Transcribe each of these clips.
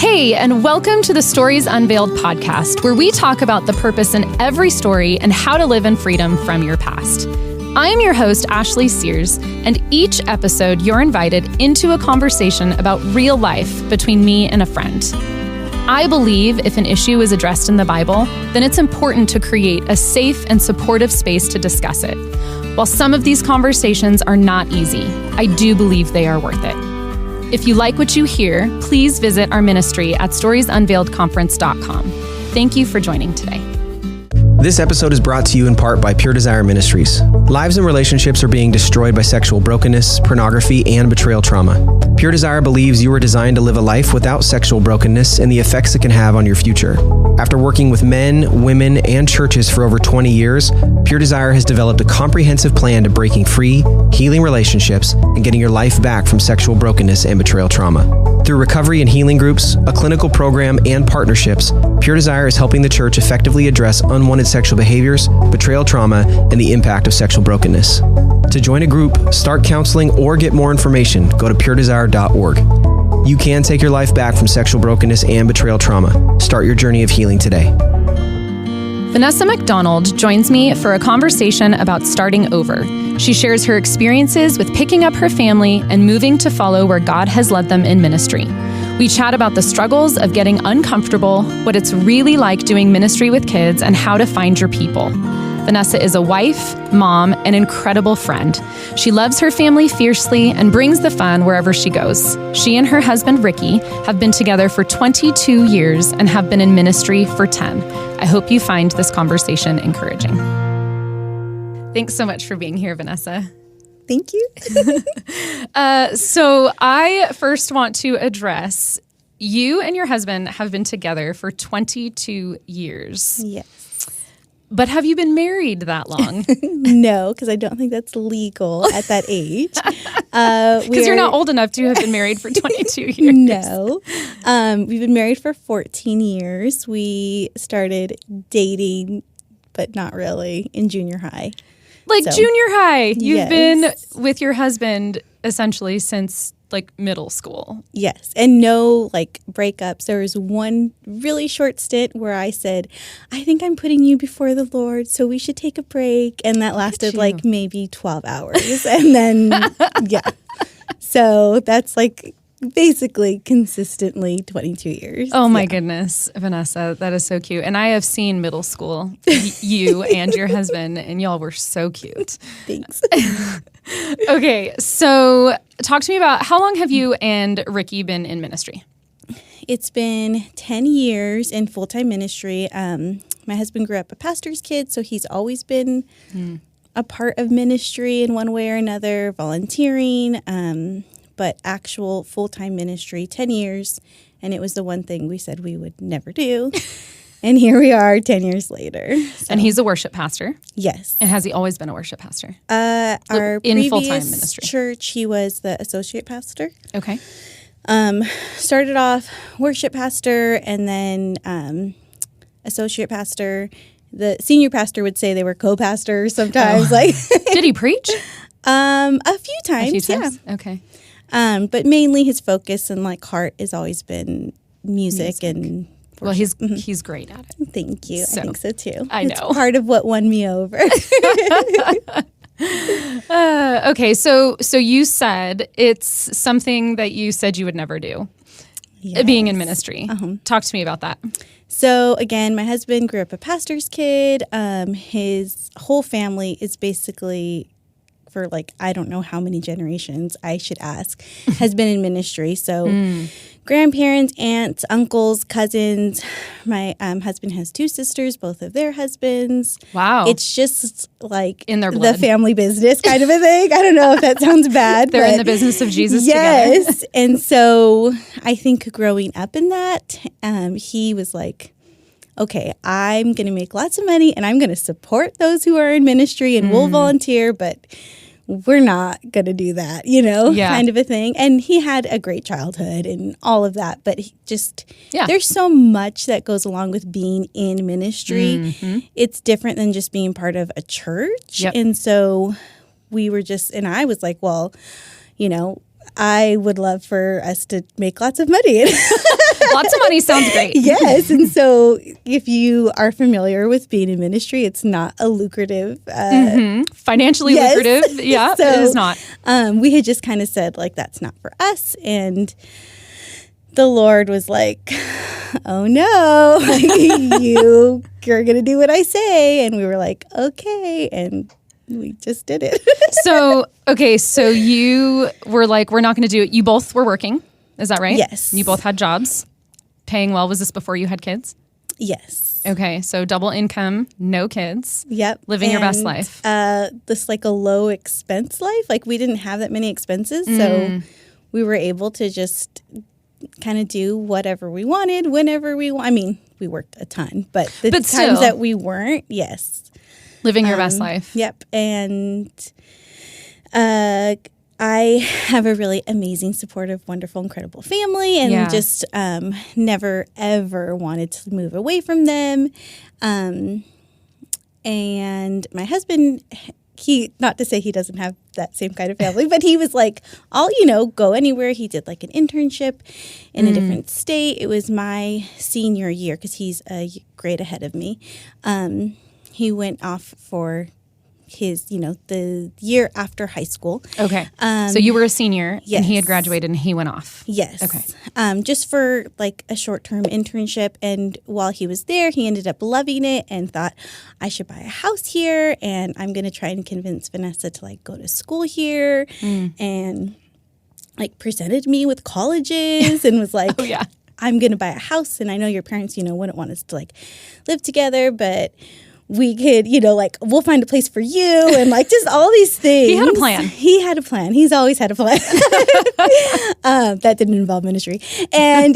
Hey, and welcome to the Stories Unveiled podcast, where we talk about the purpose in every story and how to live in freedom from your past. I am your host, Ashley Sears, and each episode you're invited into a conversation about real life between me and a friend. I believe if an issue is addressed in the Bible, then it's important to create a safe and supportive space to discuss it. While some of these conversations are not easy, I do believe they are worth it. If you like what you hear, please visit our ministry at storiesunveiledconference.com. Thank you for joining today. This episode is brought to you in part by Pure Desire Ministries. Lives and relationships are being destroyed by sexual brokenness, pornography, and betrayal trauma. Pure Desire believes you were designed to live a life without sexual brokenness and the effects it can have on your future. After working with men, women, and churches for over 20 years, Pure Desire has developed a comprehensive plan to breaking free, healing relationships, and getting your life back from sexual brokenness and betrayal trauma. Through recovery and healing groups, a clinical program, and partnerships, Pure Desire is helping the church effectively address unwanted sexual behaviors, betrayal trauma, and the impact of sexual brokenness. To join a group, start counseling, or get more information, go to puredesire.org. You can take your life back from sexual brokenness and betrayal trauma. Start your journey of healing today. Vanessa MacDonald joins me for a conversation about starting over. She shares her experiences with picking up her family and moving to follow where God has led them in ministry. We chat about the struggles of getting uncomfortable, what it's really like doing ministry with kids, and how to find your people. Vanessa is a wife, mom, and incredible friend. She loves her family fiercely and brings the fun wherever she goes. She and her husband, Ricky, have been together for 22 years and have been in ministry for 10. I hope you find this conversation encouraging. Thanks so much for being here, Vanessa. Thank you. So I first want to address, you and your husband have been together for 22 years. Yes. But have you been married that long? No, because I don't think that's legal at that age. Because you're not old enough to have been married for 22 years. No. We've been married for 14 years. We started dating, but not really, in junior high. Like junior high. You've Yes. been with your husband essentially since like middle school. Yes. And no breakups. There was one really short stint where I said, I think I'm putting you before the Lord, so we should take a break. And that lasted maybe 12 hours. And then, yeah. So that's basically consistently 22 years. Oh my goodness, Vanessa, that is so cute. And I have seen middle school, you and your husband, and y'all were so cute. Thanks. Okay, so talk to me about, how long have you and Ricky been in ministry? It's been 10 years in full-time ministry. My husband grew up a pastor's kid, so he's always been a part of ministry in one way or another, volunteering, but actual full-time ministry, 10 years, and it was the one thing we said we would never do. And here we are 10 years later. So. And he's a worship pastor? Yes. And has he always been a worship pastor? Our in full-time previous ministry church, he was the associate pastor. Okay. Started off worship pastor and then associate pastor. The senior pastor would say they were co-pastors sometimes. Did he preach? A few times, yeah. Okay. But mainly his focus and heart has always been music. And well, he's great at it. Thank you. So, I think so too. I know. It's part of what won me over. Okay, so you said it's something that you said you would never do, being in ministry. Talk to me about that. So again, my husband grew up a pastor's kid. His whole family is basically, for I don't know how many generations, I should ask, has been in ministry. So grandparents, aunts, uncles, cousins. My husband has 2 sisters, both of their husbands. Wow. It's just in their blood. The family business kind of a thing. I don't know if that sounds bad. They're in the business of Jesus together. Yes. And so I think growing up in that, he was like, okay, I'm going to make lots of money and I'm going to support those who are in ministry and we'll volunteer, but we're not going to do that, kind of a thing. And he had a great childhood and all of that, but there's so much that goes along with being in ministry. Mm-hmm. It's different than just being part of a church. Yep. And so we were and I was like, well, I would love for us to make lots of money. Lots of money sounds great. Yes. And so if you are familiar with being in ministry, it's not a lucrative. Financially lucrative. Yeah, So, it is not. We had just kind of said, like, that's not for us. And the Lord was like, oh, no, you're going to do what I say. And we were like, okay. And we just did it. So you were like, we're not going to do it. You both were working. Is that right? Yes. You both had jobs, paying well. Was this before you had kids? Yes. Okay. So double income, no kids. Yep. Living your best life. This like a low expense life. Like we didn't have that many expenses. So we were able to just kind of do whatever we wanted, whenever we want. I mean, we worked a ton, but times still, that we weren't, yes. Living your best life. Yep. And I have a really amazing, supportive, wonderful, incredible family, and just never, ever wanted to move away from them. And my husband, not to say he doesn't have that same kind of family, but he was like, I'll, go anywhere. He did like an internship in a different state. It was my senior year because he's a grade ahead of me. He went off for his, the year after high school. Okay. So you were a senior and he had Yes. graduated and he went off. Yes. Okay. Just for like a short-term internship. And while he was there, he ended up loving it and thought, I should buy a house here. And I'm going to try and convince Vanessa to like go to school here. And like presented me with colleges and was like, Oh, yeah. I'm going to buy a house. And I know your parents, wouldn't want us to like live together, but we could, we'll find a place for you and like just all these things. He had a plan. He had a plan. He's always had a plan. That didn't involve ministry. And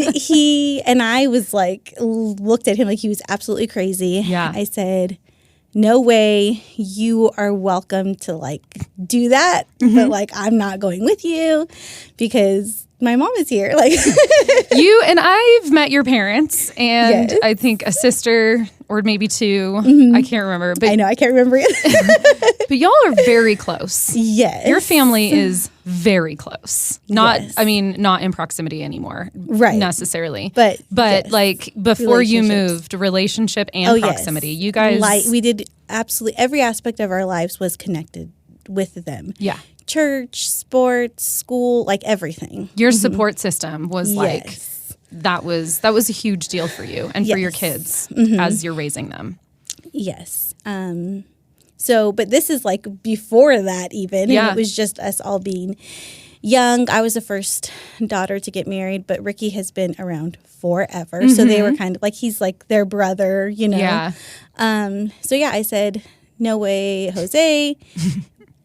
I was like, looked at him like he was absolutely crazy. Yeah. I said, no way, you are welcome to like do that. But like, I'm not going with you because my mom is here. Like You and I've met your parents and Yes. I think a sister or maybe two. I can't remember. But I know, I can't remember it. But y'all are very close. Yes. Your family is very close. Not, Yes. I mean, not in proximity anymore. Right. Necessarily. But yes. like before you Relationships. moved, relationship and proximity. You guys. we did absolutely every aspect of our lives was connected with them. Yeah. Church, sports, school, like everything. Your support system was like, Yes. that was a huge deal for you and for your Yes. kids as you're raising them. Yes. So, but this is like before that even. Yeah. And it was just us all being young. I was the first daughter to get married, but Ricky has been around forever. So they were kind of like, he's like their brother, Yeah. So yeah, I said, no way, Jose.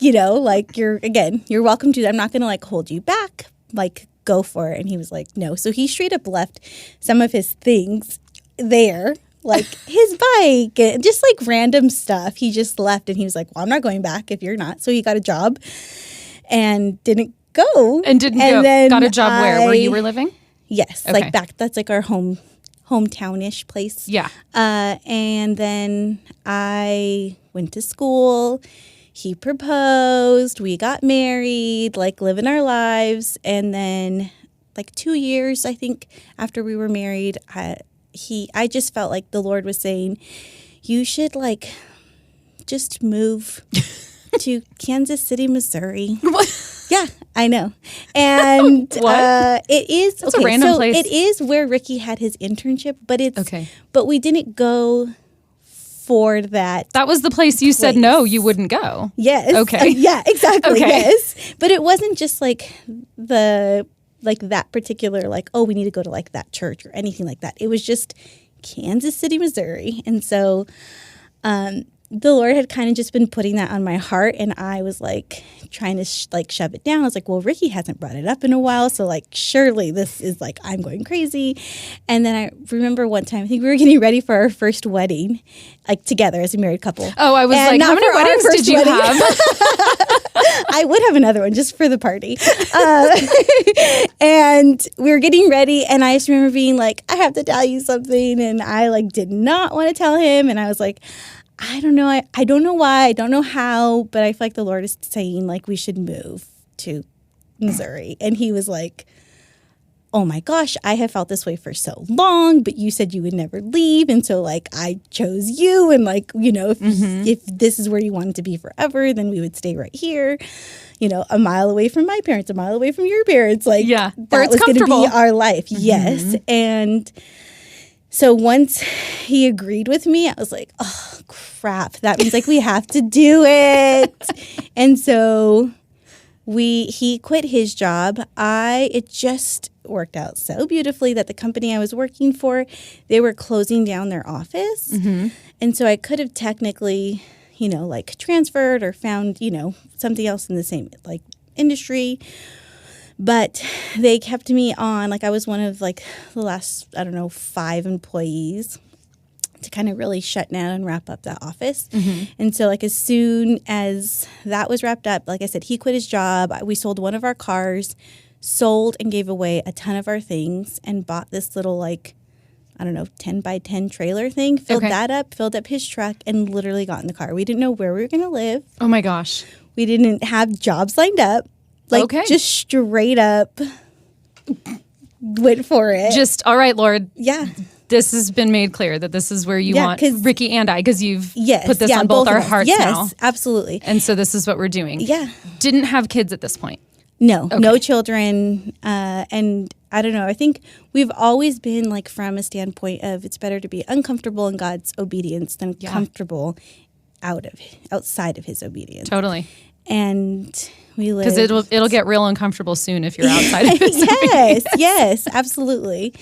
Like you're welcome to. I'm not going to like hold you back. Like go for it. And he was like, no. So he straight up left some of his things there, like his bike and just like random stuff. He just left and he was like, well, I'm not going back if you're not. So he got a job and didn't go. And didn't go. then Got a job where you were living? Yes. Okay. Like back. That's like our hometown-ish place. Yeah. And then I went to school. He proposed. We got married, like living our lives. And then like 2 years, I think, after we were married, I just felt like the Lord was saying, you should like just move to Kansas City, Missouri. Yeah, I know. And it is That's a random place. It is where Ricky had his internship, but Okay. But we didn't go for that. That was the place you said no, you wouldn't go. Yes. Okay. Yeah, exactly. Okay. Yes. But it wasn't just like that particular like, oh, we need to go to like that church or anything like that. It was just Kansas City, Missouri. And so the Lord had kind of just been putting that on my heart, and I was like trying to shove it down. I was like, well, Ricky hasn't brought it up in a while, so like surely this is like I'm going crazy. And then I remember one time, I think we were getting ready for our first wedding, like together as a married couple. Oh, I was And like, not how many for our weddings first did you wedding. have? I would have another one just for the party. And we were getting ready, and I just remember being like, I have to tell you something, and I like did not want to tell him, and I was like, I don't know. I don't know why. I don't know how, but I feel like the Lord is saying like we should move to Missouri. And he was like, oh my gosh, I have felt this way for so long, but you said you would never leave. And so like, I chose you. And like, you know, if this is where you wanted to be forever, then we would stay right here, you know, a mile away from my parents, a mile away from your parents. Like that was going to be our life. Yes. And so once he agreed with me, I was like, oh crap, that means like we have to do it. And so he quit his job. It just worked out so beautifully that the company I was working for, they were closing down their office. And so I could have technically, you know, like transferred or found, you know, something else in the same like industry. But they kept me on, like I was one of like the last, 5 employees to kind of really shut down and wrap up that office. And so like as soon as that was wrapped up, like I said, he quit his job. We sold one of our cars, sold and gave away a ton of our things, and bought this little like, 10 by 10 trailer thing, filled that up, filled up his truck, and literally got in the car. We didn't know where we were going to live. Oh my gosh. We didn't have jobs lined up. Like just straight up went for it. Just, all right, Lord. Yeah. This has been made clear that this is where you want Ricky and I, because you've put this on both our hearts now. Yes, absolutely. And so this is what we're doing. Yeah. Didn't have kids at this point. No, no children. And I don't know. I think we've always been like from a standpoint of it's better to be uncomfortable in God's obedience than comfortable outside of his obedience. Totally. And we live... Because it'll get real uncomfortable soon if you're outside of his obedience. Yes, absolutely.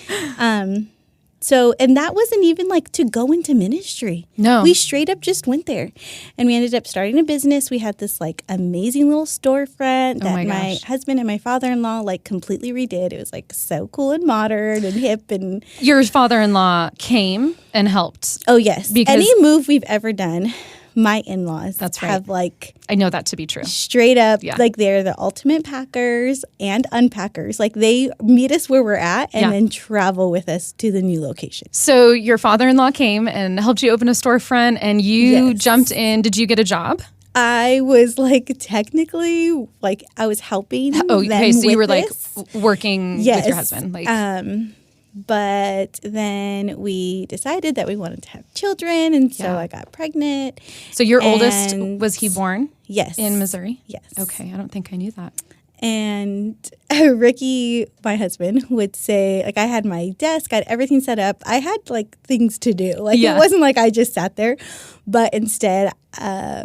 So, and that wasn't even like to go into ministry. No. We straight up just went there. And we ended up starting a business. We had this like amazing little storefront that my husband and my father-in-law like completely redid. It was like so cool and modern and hip. And your father-in-law came and helped. Oh, yes. Because any move we've ever done, my in-laws have like... I know that to be true. Straight up, like they're the ultimate packers and unpackers. Like they meet us where we're at and then travel with us to the new location. So your father-in-law came and helped you open a storefront and you jumped in. Did you get a job? I was like technically like I was helping them okay. So you were this. Like working with your husband. Like but then we decided that we wanted to have children, and so I got pregnant. So your oldest, was he born? Yes. In Missouri? Yes. Okay, I don't think I knew that. And Ricky, my husband, would say, like, I had my desk, I had everything set up. I had, like, things to do. Like, it wasn't like I just sat there. But instead,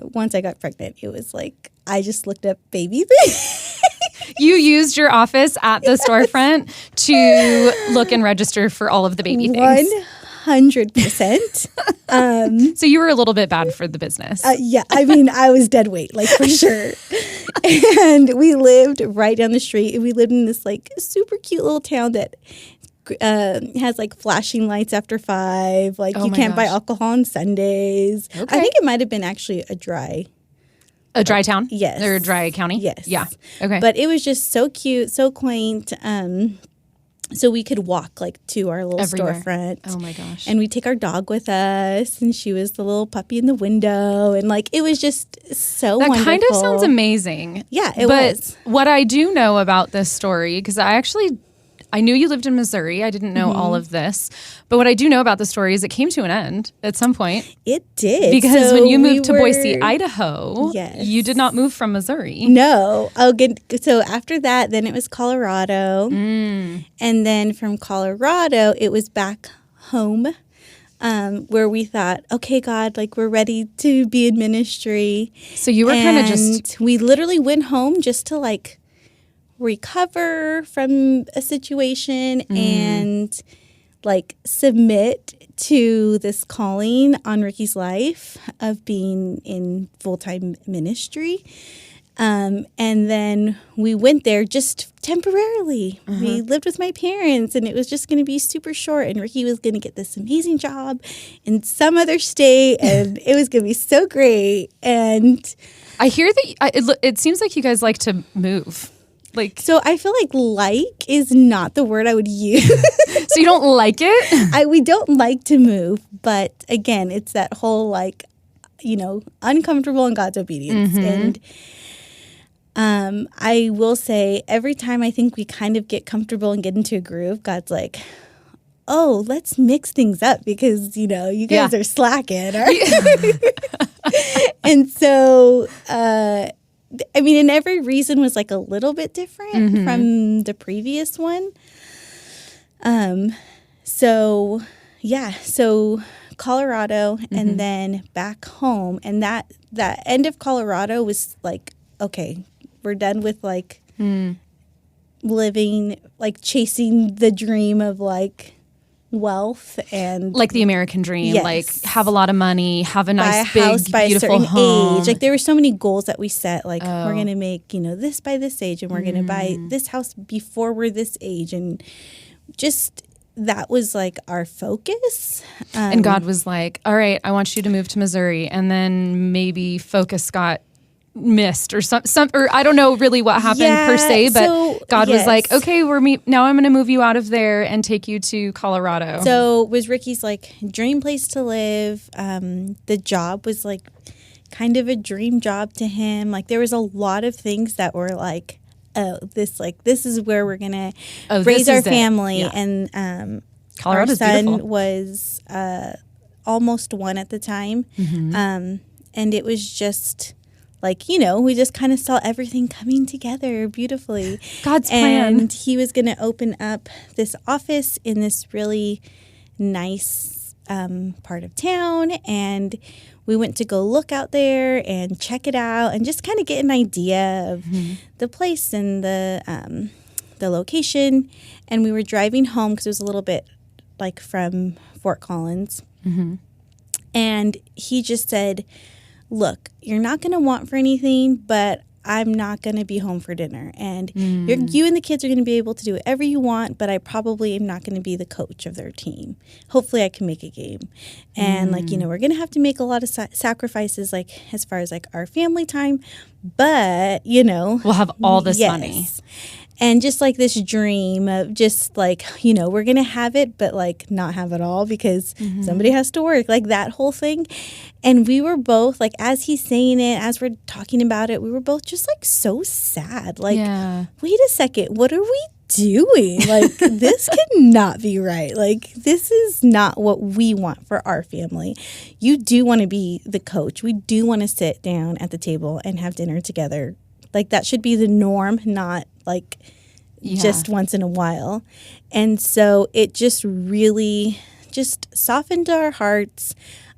once I got pregnant, it was like I just looked up baby things. You used your office at the storefront to look and register for all of the baby things. 100%. So you were a little bit bad for the business. Yeah, I mean, I was dead weight, like for sure. And we lived right down the street. We lived in this like super cute little town that has like flashing lights after 5. Like you can't buy alcohol on Sundays. Okay. I think it might have been actually a dry town? Yes. Or a dry county? Yes. Yeah. Okay. But it was just so cute, so quaint. So we could walk like to our little storefront. Oh my gosh. And we'd take our dog with us, and she was the little puppy in the window. And like it was just so wonderful. That kind of sounds amazing. Yeah, it was. But what I do know about this story, because I knew you lived in Missouri. I didn't know all of this. But what I do know about the story is it came to an end at some point. It did. Because when you moved to Boise, Idaho, you did not move from Missouri. No. So after that, then it was Colorado. And then from Colorado, it was back home where we thought, okay, God, like we're ready to be in ministry. So you were kind of just... We literally went home just to like recover from a situation and like submit to this calling on Ricky's life of being in full-time ministry. And then we went there just temporarily. We lived with my parents, and it was just going to be super short, and Ricky was going to get this amazing job in some other state, and it was going to be so great. And I hear that it seems like you guys like to move. So I feel like is not the word I would use. So you don't like it? We don't like to move, but again, it's that whole uncomfortable in God's obedience. And I don't know. I feel like life is not the word I would use. So I feel like is not the word I would use. But again, it's that whole, uncomfortable in God's obedience. And I feel like life is not the word I would use. So I feel like is not the word I would use. So I feel like is not the word I would use. I will say every time I think we kind of get comfortable and get into a groove, God's like, oh, let's mix things up because, you guys are slacking. And so, and every reason was like a little bit different from the previous one. So Colorado and then back home. And that end of Colorado was like, okay, we're done with like living, like chasing the dream of like wealth and like the American dream, yes. like have a lot of money, have a nice buy a big house by beautiful a certain home. age. Like there were so many goals that we set, like we're going to make, this by this age and we're going to buy this house before we're this age. And just that was like our focus. And God was like, all right, I want you to move to Missouri. And then maybe focus got missed or some or I don't know really what happened per se, but God was like, okay, now I'm going to move you out of there and take you to Colorado. So was Ricky's like dream place to live. The job was like kind of a dream job to him. Like there was a lot of things that were like, oh, this is where we're going to raise our family. Yeah. And Colorado's our son beautiful. was almost 1 at the time. And it was just like, we just kind of saw everything coming together beautifully. God's plan. And he was going to open up this office in this really nice part of town. And we went to go look out there and check it out and just kind of get an idea of the place and the location. And we were driving home because it was a little bit like from Fort Collins. And he just said, look, you're not going to want for anything, but I'm not going to be home for dinner. And you and the kids are going to be able to do whatever you want, but I probably am not going to be the coach of their team. Hopefully I can make a game. And we're going to have to make a lot of sacrifices, like as far as like our family time, but we'll have all this money. And just like this dream of just like, we're going to have it, but like not have it all because somebody has to work, like that whole thing. And we were both like, as he's saying it, as we're talking about it, we were both just like so sad. Like, wait a second, what are we doing? Like, this cannot be right. Like, this is not what we want for our family. You do want to be the coach. We do want to sit down at the table and have dinner together. Like, that should be the norm, not like just once in a while. And so it just really just softened our hearts.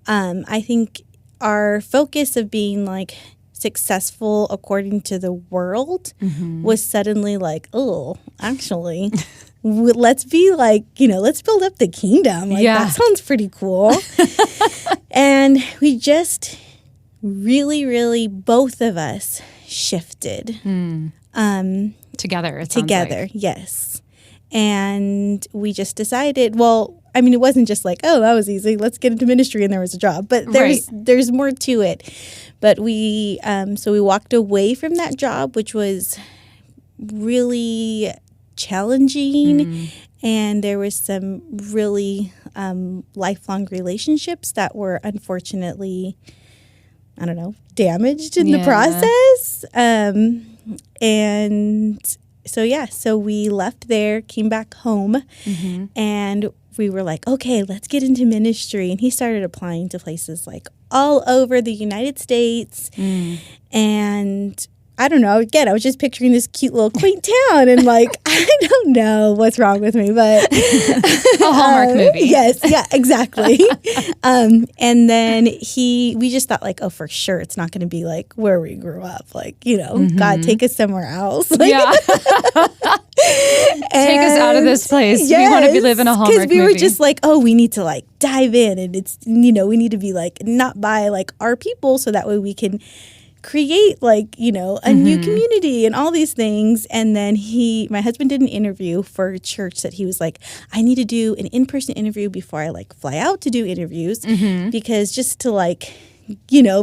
I think our focus of being like successful according to the world was suddenly like, oh, actually, let's be like, let's build up the kingdom. Like that sounds pretty cool. And we just really, really, both of us shifted. Together, like. Yes. And we just decided, it wasn't just like, oh, that was easy. Let's get into ministry and there was a job. But there's more to it. But we walked away from that job, which was really challenging. And there was some really lifelong relationships that were unfortunately, damaged in the process. And so we left there, came back home, and we were like, okay, let's get into ministry. And he started applying to places like all over the United States. And I don't know, again, I was just picturing this cute little quaint town and like, I don't know what's wrong with me, but a Hallmark movie. Yes, yeah, exactly. And then we just thought like, oh, for sure, it's not going to be like where we grew up. Like, God, take us somewhere else. Like, take us out of this place. We want to be living a Hallmark movie. Because we were just like, oh, we need to like dive in, and it's, we need to be like not by like our people, so that way we can create like, a new community and all these things. And then my husband did an interview for a church that he was like, I need to do an in-person interview before I like fly out to do interviews, because just to like,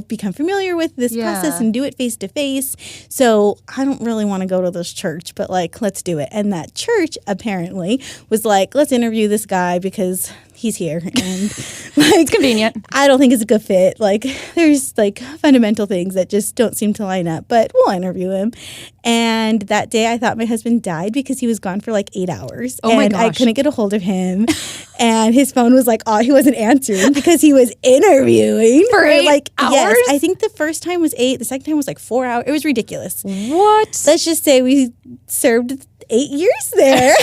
become familiar with this process and do it face to face. So I don't really want to go to this church, but like, let's do it. And that church apparently was like, let's interview this guy because he's here. And like, It's convenient. I don't think it's a good fit. Like there's like fundamental things that just don't seem to line up, but we'll interview him. And that day I thought my husband died because he was gone for like 8 hours. Oh my and I gosh. couldn't get a hold of him. And his phone was like, he wasn't answering because he was interviewing For 8 like hours? Yes, I think the first time was 8, the second time was like 4 hours. It was ridiculous. What? Let's just say we served 8 years there.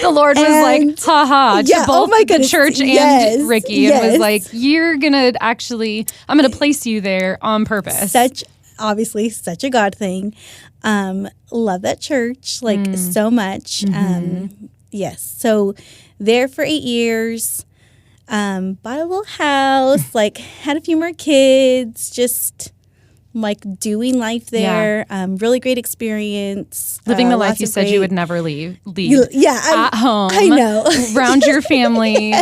The Lord was like, haha, to Yeah, both my the goodness. church Yes, and Ricky. And was yes. like, I'm going to place you there on purpose. Obviously such a God thing. Love that church like so much. Yes. So there for 8 years, bought a little house, like had a few more kids, just like doing life there. Really great experience. Living the life lots you of said you great- would never leave Yeah, at home. I know. Around your family,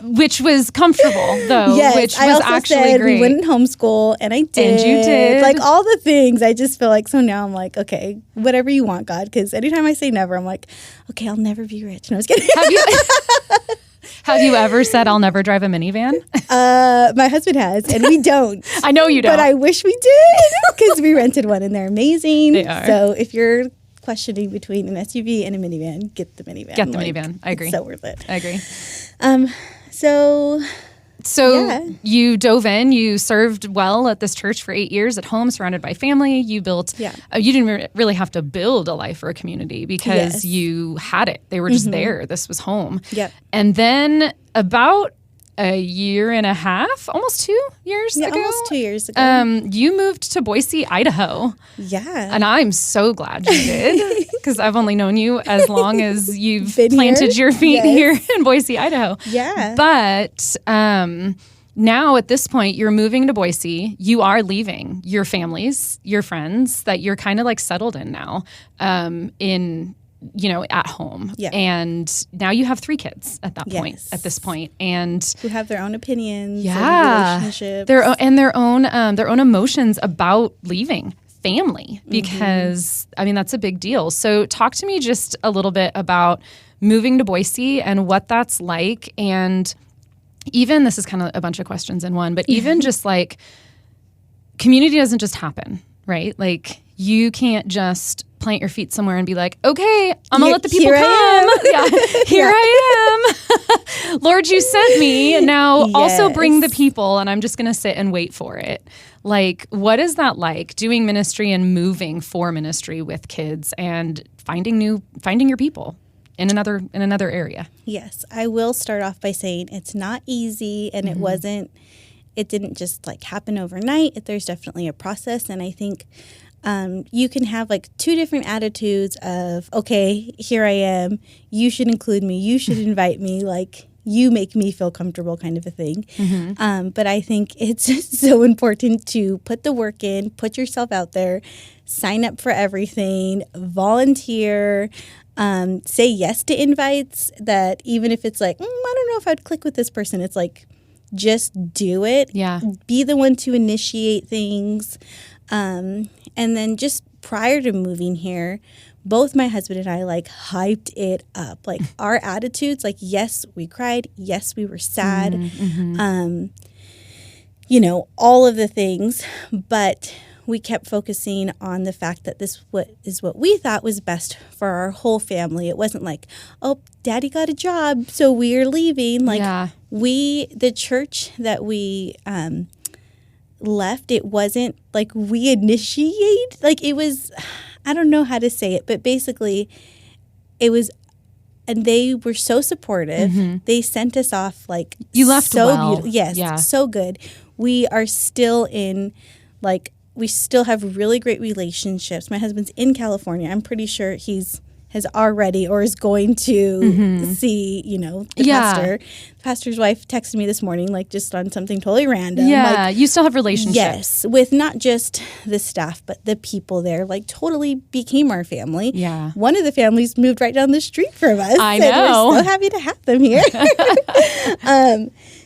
which was comfortable, though, Yes, which I was also actually said great. we wouldn't homeschool, and I did. And you did. Like all the things. I just feel like, so now I'm like, okay, whatever you want, God. Because anytime I say never, I'm like, okay, I'll never be rich. No, I was kidding. Have you ever said, I'll never drive a minivan? My husband has, and we don't. I know you don't. But I wish we did because we rented one, and they're amazing. They are. So if you're questioning between an SUV and a minivan, get the minivan. Get the minivan. I agree. It's so worth it. I agree. So So you dove in, you served well at this church for 8 years at home, surrounded by family. You built, you didn't really have to build a life or a community because Yes. you had it. They were just there. This was home. Yep. And then about a year and a half, almost 2 years ago. almost 2 years ago. You moved to Boise, Idaho. Yeah. And I'm so glad you did because I've only known you as long as you've Been planted here? your feet Yes. here in Boise, Idaho. Yeah. But now at this point, you're moving to Boise. You are leaving your families, your friends that you're kind of like settled in now at home. Yeah. And now you have 3 kids at that point, Yes. at this point. And Who have their own opinions, yeah, and relationships. their own emotions about leaving family because I mean that's a big deal. So talk to me just a little bit about moving to Boise and what that's like, and even this is kind of a bunch of questions in one, but even just like community doesn't just happen, right? Like you can't just plant your feet somewhere and be like, okay, I'm gonna let the people come. Here I am. Lord, you sent me. Now also bring the people, and I'm just gonna sit and wait for it. Like, what is that like doing ministry and moving for ministry with kids and finding your people in another area? Yes, I will start off by saying it's not easy, and it didn't just like happen overnight. There's definitely a process, and I think you can have like 2 different attitudes of, okay, here I am, you should include me, you should invite me, like you make me feel comfortable kind of a thing. But I think it's so important to put the work in, put yourself out there, sign up for everything, volunteer, say yes to invites, that even if it's like, I don't know if I'd click with this person, it's like, just do it. Yeah. Be the one to initiate things. And then just prior to moving here, both my husband and I like hyped it up. Like our attitudes, like, yes, we cried. Yes, we were sad. All of the things. But we kept focusing on the fact that this is what we thought was best for our whole family. It wasn't like, oh, daddy got a job, so we're leaving. Like the church that we left, it wasn't like we initiate. Like it was, I don't know how to say it, but basically it was, and they were so supportive. They sent us off like you left so well. beautiful. Yes, so good. We are still in like, we still have really great relationships. My husband's in California. I'm pretty sure has already or is going to see, the pastor. The pastor's wife texted me this morning, like just on something totally random. Yeah, like, you still have relationships. Yes, with not just the staff, but the people there, like totally became our family. Yeah. One of the families moved right down the street from us. I and know. we're so happy to have them here.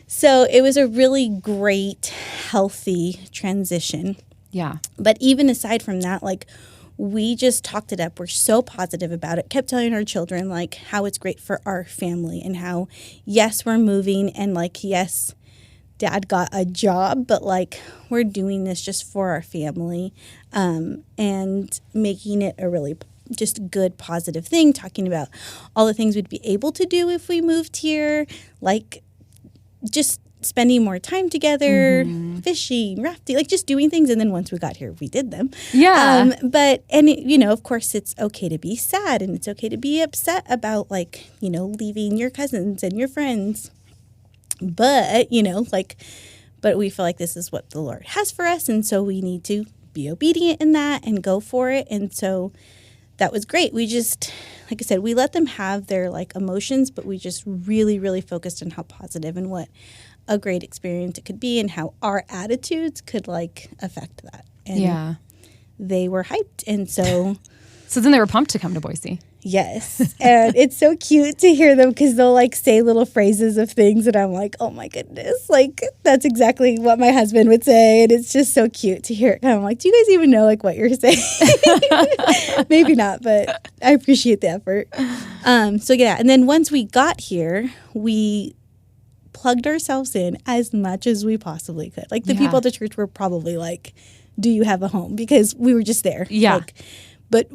So it was a really great, healthy transition. Yeah. But even aside from that, like we just talked it up. We're so positive about it. Kept telling our children, like, how it's great for our family and how, yes, we're moving and, like, yes, Dad got a job, but, like, we're doing this just for our family, and making it a really just good, positive thing, talking about all the things we'd be able to do if we moved here, like just spending more time together, fishing, rafting, like just doing things. And then once we got here, we did them. Yeah. Of course, it's okay to be sad and it's okay to be upset about, like, leaving your cousins and your friends. But, but we feel like this is what the Lord has for us. And so we need to be obedient in that and go for it. And so that was great. We just, like I said, we let them have their, like, emotions, but we just really, really focused on how positive and what a great experience it could be and how our attitudes could, like, affect that. And they were hyped. And so then they were pumped to come to Boise. Yes. And it's so cute to hear them because they'll, like, say little phrases of things and I'm like, oh my goodness, like, that's exactly what my husband would say. And it's just so cute to hear it. And I'm like, do you guys even know, like, what you're saying? Maybe not, but I appreciate the effort. And then once we got here, we plugged ourselves in as much as we possibly could. Like, the people at the church were probably like, do you have a home? Because we were just there. Yeah. But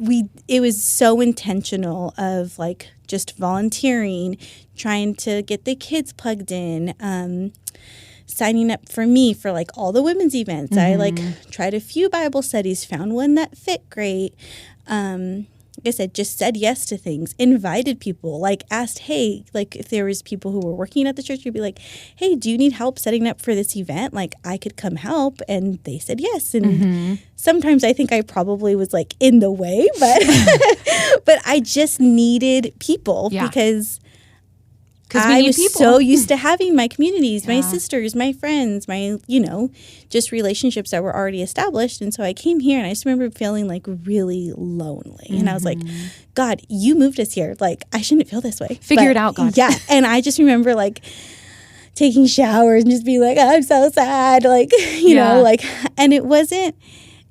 it was so intentional of, like, just volunteering, trying to get the kids plugged in, signing up for me for, like, all the women's events. I, like, tried a few Bible studies, found one that fit great. Like I said, just said yes to things, invited people, like, asked, hey, like, if there was people who were working at the church, you'd be like, hey, do you need help setting up for this event? Like, I could come help. And they said yes. And sometimes I think I probably was, like, in the way, but I just needed people because I was so used to having my communities, my sisters, my friends, my, just relationships that were already established. And so I came here and I just remember feeling, like, really lonely. And I was like, God, you moved us here. Like, I shouldn't feel this way. Figure it out, God. Yeah. And I just remember, like, taking showers and just being like, I'm so sad. Like, you know, like, and it wasn't.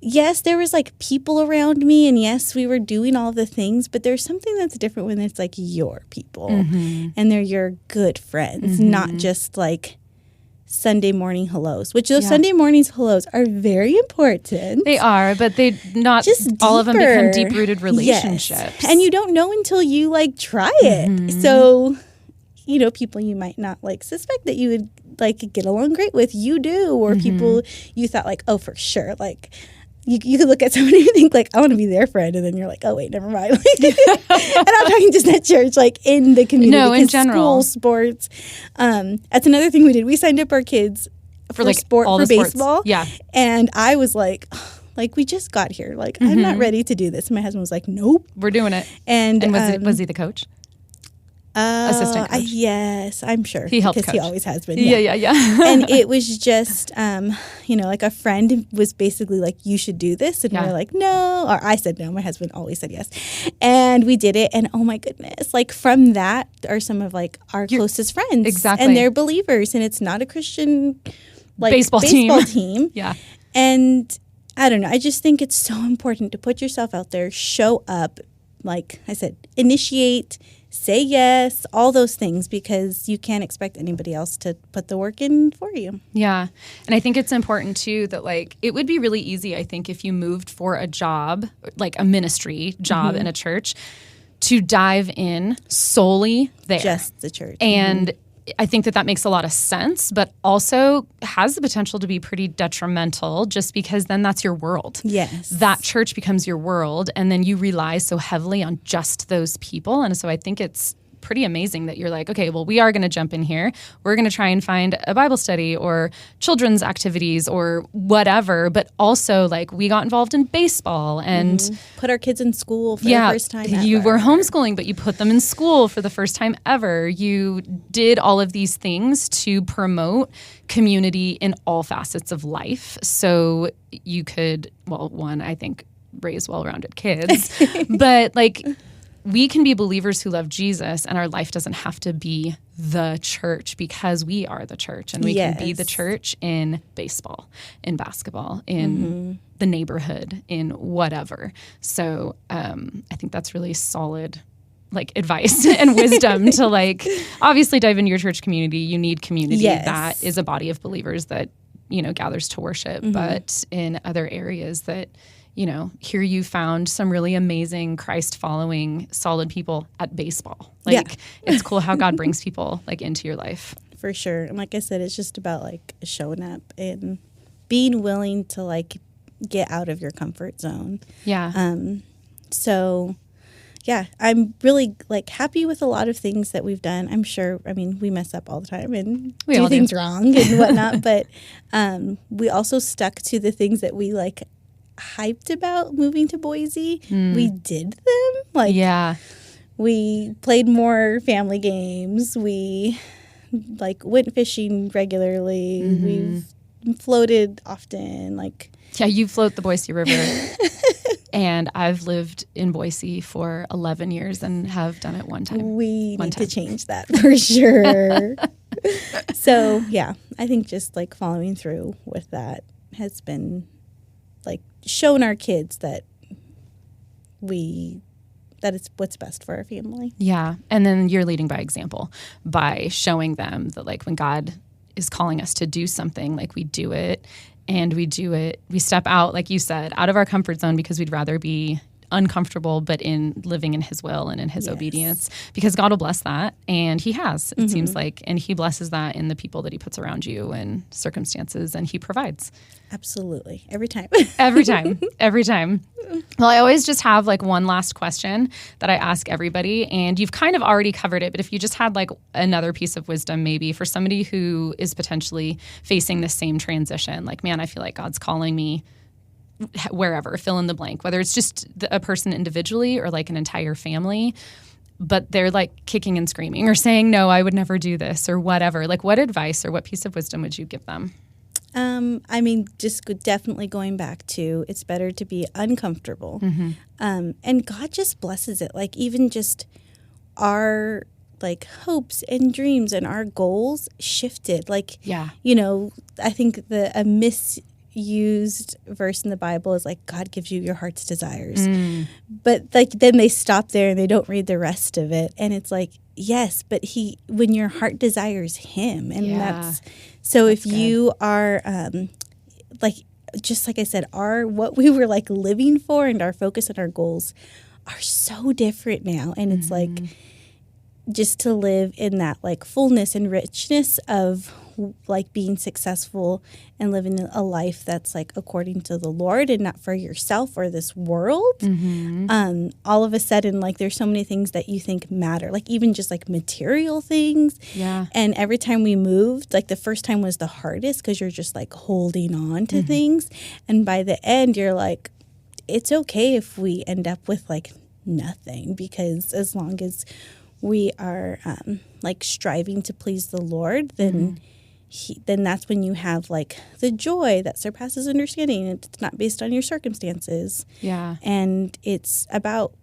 Yes, there was, like, people around me, and yes, we were doing all the things, but there's something that's different when it's, like, your people, and they're your good friends, not just, like, Sunday morning hellos, which those Sunday mornings hellos are very important. They are, but they not just all of them become deep-rooted relationships. Yes. And you don't know until you, like, try it. So, people you might not, like, suspect that you would, like, get along great with, you do, or people you thought, like, oh, for sure, like, you could look at somebody and think, like, I want to be their friend. And then you're like, oh, wait, never mind. And I'm talking just at church, like, in the community. No, in general. School, sports. That's another thing we did. We signed up our kids for like baseball. Yeah. And I was like, we just got here. Like, I'm not ready to do this. And my husband was like, nope. We're doing it. And was he the coach? Assistant coach. Yes, I'm sure. He helped because coach. he always has been. Yeah. And it was just, like, a friend was basically like, you should do this. And we're like, no. Or I said no. My husband always said yes. And we did it. And oh my goodness, like, from that are some of, like, our closest friends. Exactly. And they're believers. And it's not a Christian, like, baseball team. Yeah. And I don't know. I just think it's so important to put yourself out there, show up, like I said, initiate, say yes, all those things, because you can't expect anybody else to put the work in for you. Yeah. And I think it's important, too, that, like, it would be really easy, I think, if you moved for a job, like a ministry job in a church, to dive in solely there. Just the church. And I think that makes a lot of sense, but also has the potential to be pretty detrimental, just because then that's your world. Yes. That church becomes your world, and then you rely so heavily on just those people. And so I think it's pretty amazing that you're like, okay, well, we are going to jump in here. We're going to try and find a Bible study or children's activities or whatever. But also, like, we got involved in baseball and put our kids in school for the first time ever. You were homeschooling, but you put them in school for the first time ever. You did all of these things to promote community in all facets of life. So you could, well, one, I think, raise well-rounded kids, but, like, we can be believers who love Jesus, and our life doesn't have to be the church, because we are the church, and we can be the church in baseball, in basketball, in the neighborhood, in whatever. So I think that's really solid advice and wisdom to obviously dive into your church community. You need community that is a body of believers that, gathers to worship. But in other areas that, here you found some really amazing Christ-following, solid people at baseball. It's cool how God brings people into your life. For sure. And like I said, it's just about showing up and being willing to get out of your comfort zone. Yeah. So yeah, I'm really happy with a lot of things that we've done. I'm sure, we mess up all the time and do things wrong and whatnot, but we also stuck to the things that we hyped about moving to Boise. We did them. We played more family games. We went fishing regularly. We've floated often. Yeah, you float the Boise River. And I've lived in Boise for 11 years and have done it one time. We need to change that for sure. So, yeah, I think just following through with that has been shown our kids that it's what's best for our family. Yeah. And then you're leading by example by showing them that when God is calling us to do something, we do it. And we step out, like you said, out of our comfort zone because we'd rather be uncomfortable, but in living in his will and in his obedience, because God will bless that. And he has, it seems like, and he blesses that in the people that he puts around you and circumstances, and he provides. Absolutely. Every time. Every time. Well, I always just have one last question that I ask everybody, and you've kind of already covered it, but if you just had another piece of wisdom maybe for somebody who is potentially facing the same transition, man, I feel like God's calling me wherever, fill in the blank, whether it's just a person individually or an entire family, but they're kicking and screaming or saying, no, I would never do this or whatever. What advice or what piece of wisdom would you give them? Just definitely going back to it's better to be uncomfortable. And God just blesses it. Even just our hopes and dreams and our goals shifted. I think a misused verse in the Bible is God gives you your heart's desires. But then they stop there and they don't read the rest of it. And it's yes, but when your heart desires him, and that's if good. You are just like I said, what we were living for and our focus and our goals are so different now. And it's just to live in that fullness and richness of being successful and living a life that's according to the Lord and not for yourself or this world. All of a sudden, there's so many things that you think matter, even just material things. Yeah. And every time we moved, the first time was the hardest because you're just holding on to things. And by the end, you're it's okay if we end up with nothing, because as long as we are striving to please the Lord, then then that's when you have the joy that surpasses understanding. It's not based on your circumstances. Yeah. And it's about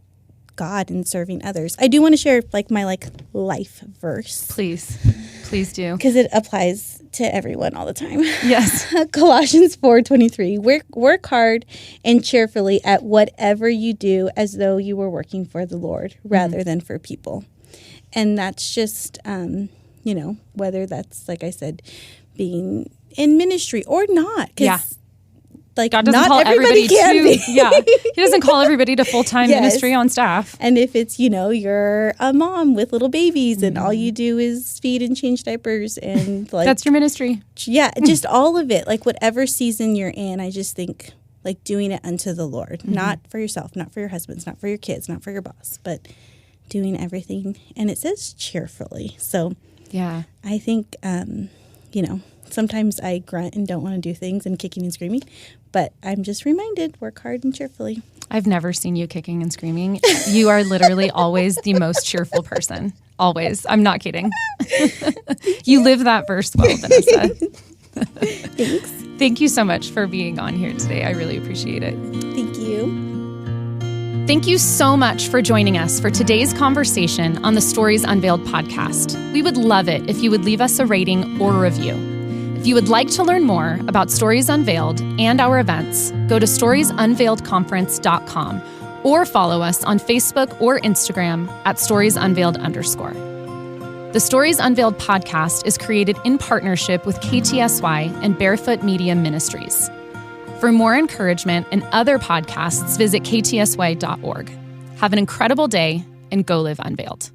God and serving others. I do want to share my life verse. Please do. Because it applies to everyone all the time. Yes. Colossians 4:23. Work hard and cheerfully at whatever you do as though you were working for the Lord rather than for people. And that's just, whether that's, like I said, being in ministry or not. Because, God doesn't call everybody He doesn't call everybody to full-time ministry on staff. And if it's, you're a mom with little babies and all you do is feed and change diapers and that's your ministry. Yeah, just all of it. Whatever season you're in, I just think doing it unto the Lord, not for yourself, not for your husbands, not for your kids, not for your boss, but doing everything. And it says cheerfully. So yeah, I think, sometimes I grunt and don't want to do things and kicking and screaming, but I'm just reminded, work hard and cheerfully. I've never seen you kicking and screaming. You are literally always the most cheerful person. Always. I'm not kidding. You live that verse well, Vanessa. Thanks. Thank you so much for being on here today. I really appreciate it. Thank you. Thank you so much for joining us for today's conversation on the Stories Unveiled podcast. We would love it if you would leave us a rating or a review. If you would like to learn more about Stories Unveiled and our events, go to storiesunveiledconference.com or follow us on Facebook or Instagram at storiesunveiled_. The Stories Unveiled podcast is created in partnership with KTSY and Barefoot Media Ministries. For more encouragement and other podcasts, visit ktsy.org. Have an incredible day and go live unveiled.